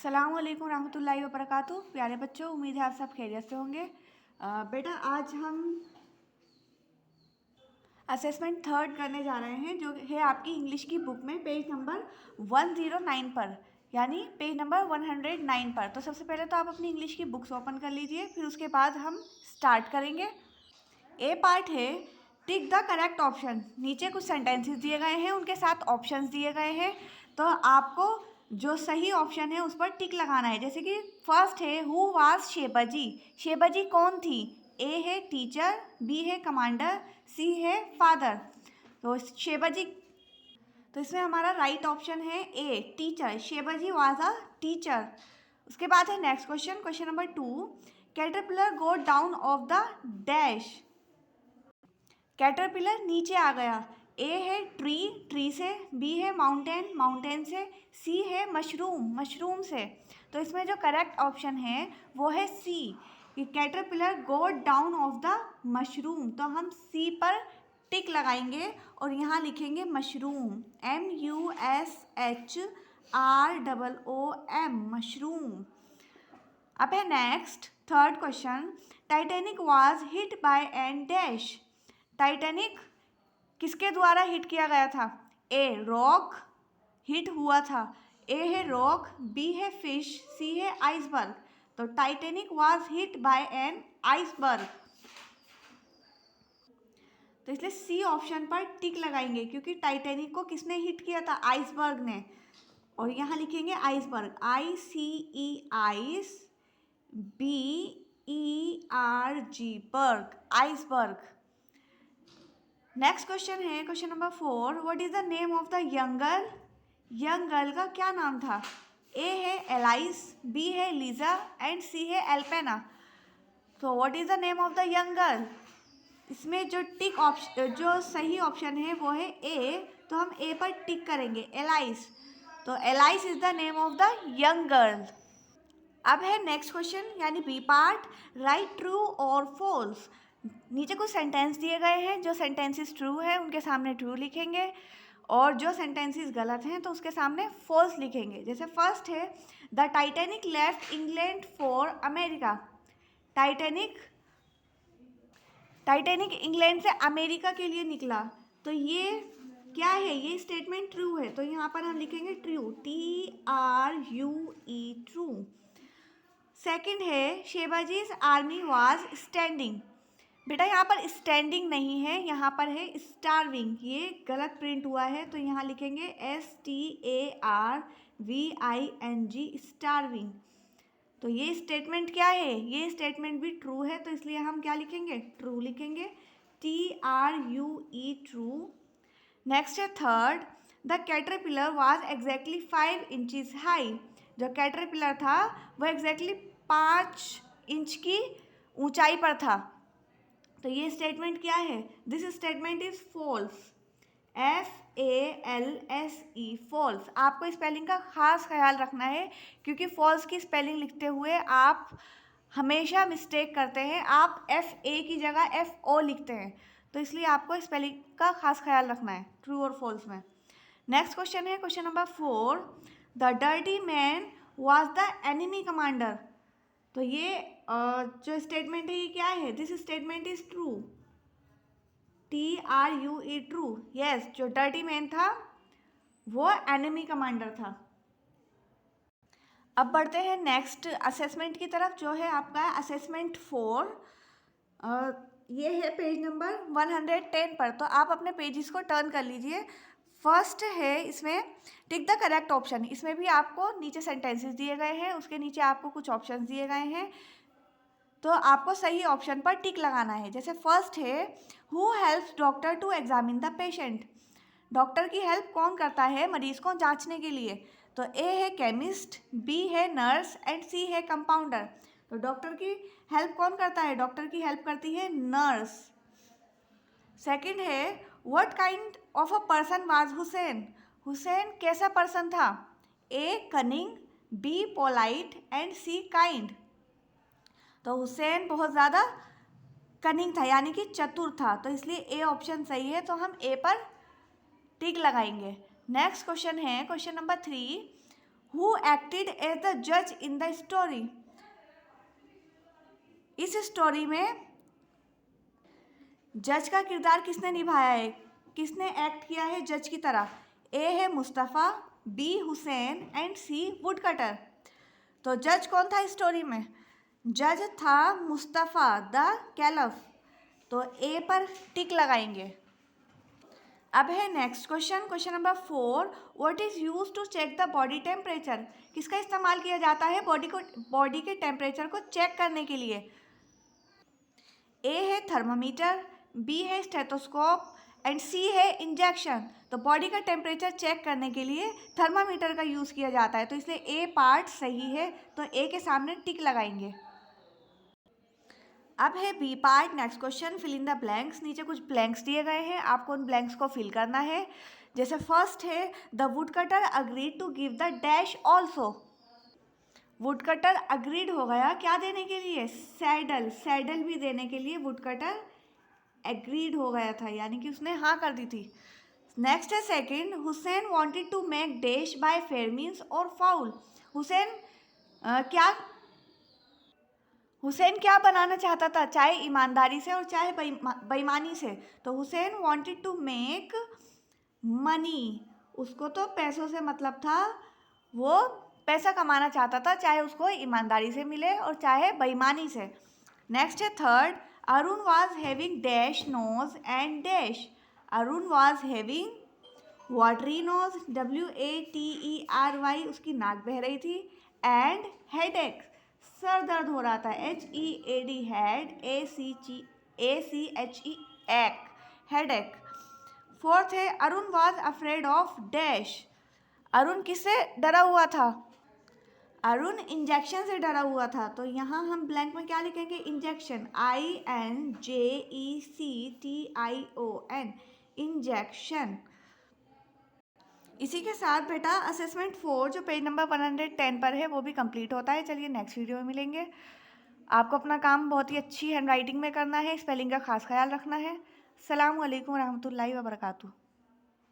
अस्सलाम वालेकुम रहमतुल्लाहि व बरकातुहू। प्यारे बच्चों, उम्मीद है आप सब खैरियत से होंगे। बेटा आज हम असेसमेंट थर्ड करने जा रहे हैं, जो है आपकी इंग्लिश की बुक में पेज नंबर 109 पर, यानी पेज नंबर 109 पर। तो सबसे पहले तो आप अपनी इंग्लिश की बुक्स ओपन कर लीजिए, फिर उसके बाद हम स्टार्ट करेंगे। ए पार्ट है टिक द करेक्ट ऑप्शन। नीचे कुछ सेंटेंसेस दिए गए हैं, उनके साथ ऑप्शंस दिए गए हैं, तो आपको जो सही ऑप्शन है उस पर टिक लगाना है। जैसे कि फर्स्ट है हु वाज शेबाजी। शेबाजी कौन थी? ए है टीचर, बी है कमांडर, सी है फादर। तो शेबाजी, तो इसमें हमारा राइट ऑप्शन है ए टीचर। शेबाजी वाज अ टीचर। उसके बाद है next question, question number 2। Caterpillar go down of the dash. Caterpillar नीचे आ गया। ए है ट्री, ट्री से, बी है माउंटेन, माउंटेन से, सी है मशरूम, मशरूम से। तो इसमें जो करेक्ट ऑप्शन है वो है सी, कि caterpillar go down of the mushroom. तो हम सी पर टिक लगाएंगे और यहाँ लिखेंगे मशरूम, MUSHROOM, मशरूम। अब है next third question, Titanic was hit by an dash. Titanic किसके द्वारा हिट किया गया था? ए रॉक, हिट हुआ था। ए है रॉक, बी है फिश, सी है आइसबर्ग। तो Titanic was hit by an iceberg. तो इसलिए सी ऑप्शन पर टिक लगाएंगे, क्योंकि टाइटैनिक को किसने हिट किया था? आइसबर्ग ने। और यहाँ लिखेंगे आइसबर्ग, ICE आइस, BERG बर्ग, आइसबर्ग। नेक्स्ट क्वेश्चन है question number 4। What is the name of the young girl. Young girl का क्या नाम था? ए है एलाइस, बी है लीजा एंड सी है एल्पेना। तो what is the name of the young girl? इसमें जो टिक ऑप्शन, जो सही ऑप्शन है वो है ए, तो हम ए पर टिक करेंगे, एलाइस। तो alias is the name of the young girl. अब है नेक्स्ट क्वेश्चन, यानी बी पार्ट, राइट ट्रू और फॉल्स। नीचे कुछ सेंटेंस दिए गए हैं, जो सेंटेंसेस ट्रू है उनके सामने ट्रू लिखेंगे, और जो सेंटेंसेस गलत हैं तो उसके सामने फॉल्स लिखेंगे। जैसे फर्स्ट है the Titanic left England for America. Titanic, Titanic England से अमेरिका के लिए निकला। तो ये क्या है? ये स्टेटमेंट ट्रू है, तो यहाँ पर हम लिखेंगे ट्रू, TRUE, ट्रू। सेकंड है शेबाजीज आर्मी वाज स्टैंडिंग। बेटा यहाँ पर स्टैंडिंग नहीं है, यहाँ पर है स्टार्विंग। ये गलत प्रिंट हुआ है, तो यहाँ लिखेंगे STARVING, स्टार्विंग। तो ये स्टेटमेंट क्या है? ये स्टेटमेंट भी ट्रू है, तो इसलिए हम क्या लिखेंगे? ट्रू लिखेंगे, TRUE, ट्रू। नेक्स्ट है third, the caterpillar was exactly 5 inches high. जो कैटरपिलर था वह एग्जैक्टली 5 इंच की ऊंचाई पर था। तो ये स्टेटमेंट क्या है? This statement is false, FALSE, false. आपको स्पेलिंग का खास ख्याल रखना है, क्योंकि फॉल्स की स्पेलिंग लिखते हुए आप हमेशा मिस्टेक करते हैं। आप FA की जगह FO लिखते हैं, तो इसलिए आपको स्पेलिंग का खास ख्याल रखना है ट्रू और फॉल्स में। नेक्स्ट क्वेश्चन है question number 4, the dirty man was the enemy commander. तो ये जो स्टेटमेंट है ये क्या है? This statement is true, TRUE, true. Yes, जो डर्टी मैन था वो एनिमी कमांडर था। अब बढ़ते हैं नेक्स्ट असेसमेंट की तरफ, जो है आपका असेसमेंट 4। ये है पेज नंबर 110 पर, तो आप अपने पेजेस को टर्न कर लीजिए। फर्स्ट है इसमें टिक द करेक्ट ऑप्शन। इसमें भी आपको नीचे सेंटेंसेस दिए गए हैं, उसके नीचे आपको कुछ ऑप्शंस दिए गए हैं, तो आपको सही ऑप्शन पर टिक लगाना है। जैसे फर्स्ट है who helps doctor to examine the patient. Doctor की हेल्प कौन करता है मरीज को जांचने के लिए? तो ए है केमिस्ट, बी है नर्स एंड सी है कंपाउंडर। तो डॉक्टर की हेल्प कौन करता है? डॉक्टर की हेल्प करती है नर्स। सेकंड है what kind of a person was Hussain. Hussain कैसा पर्सन था? A cunning, B polite and C kind. तो हुसैन बहुत ज़्यादा कनिंग था, यानी कि चतुर था, तो इसलिए ए ऑप्शन सही है, तो हम ए पर टिक लगाएंगे। नेक्स्ट क्वेश्चन है question number 3, who acted as the जज इन द स्टोरी। इस स्टोरी में जज का किरदार किसने निभाया है, किसने एक्ट किया है जज की तरह। ए है Mustafa, B Hussain and C woodcutter. तो जज कौन था स्टोरी में? जज था मुस्तफ़ा द कैलफ। तो ए पर टिक लगाएंगे। अब है next question, question number 4। What is use to check the body temperature. किसका इस्तेमाल किया जाता है बॉडी के टेम्परेचर को चेक करने के लिए? ए है थर्मामीटर, बी है स्टेथोस्कोप एंड सी है इंजेक्शन। तो बॉडी का टेम्परेचर चेक करने के लिए थर्मामीटर का यूज़ किया जाता है, तो इसलिए ए पार्ट सही है, तो ए के सामने टिक लगाएंगे। अब है B part, next question, fill in the blanks. नीचे कुछ ब्लैंक्स दिए गए हैं, आपको उन ब्लैंक्स को फिल करना है। जैसे फर्स्ट है the woodcutter agreed to give the dash also. Woodcutter agreed हो गया क्या देने के लिए? सैडल। सैडल भी देने के लिए वुडकटर एग्रीड हो गया था, यानी कि उसने हाँ कर दी थी। नेक्स्ट है second, Hussain wanted to make dash by fair means और फाउल। हुसैन क्या बनाना चाहता था, चाहे ईमानदारी से और चाहे बेईमानी से। तो Hussain wanted to make money, उसको तो पैसों से मतलब था, वो पैसा कमाना चाहता था, चाहे उसको ईमानदारी से मिले और चाहे बेईमानी से। नेक्स्ट है third, Arun was having dash nose and dash. Arun was having watery nose, WATERY, उसकी नाक बह रही थी, एंड हेडेक, सर दर्द हो रहा था, HEAD हेड, ACHE एक, हेडेक। फोर्थ है Arun was afraid of dash. Arun किससे डरा हुआ था? अरुण इंजेक्शन से डरा हुआ था। तो यहाँ हम ब्लैंक में क्या लिखेंगे? Injection, INJECTION, injection. इसी के साथ बेटा असेसमेंट 4 जो पेज नंबर 110 पर है वो भी कंप्लीट होता है। चलिए नेक्स्ट वीडियो में मिलेंगे। आपको अपना काम बहुत ही अच्छी हैंड राइटिंग में करना है, स्पेलिंग का खास ख्याल रखना है। अस्सलामु अलैकुम रहमतुल्लाहि व बरकातुहू।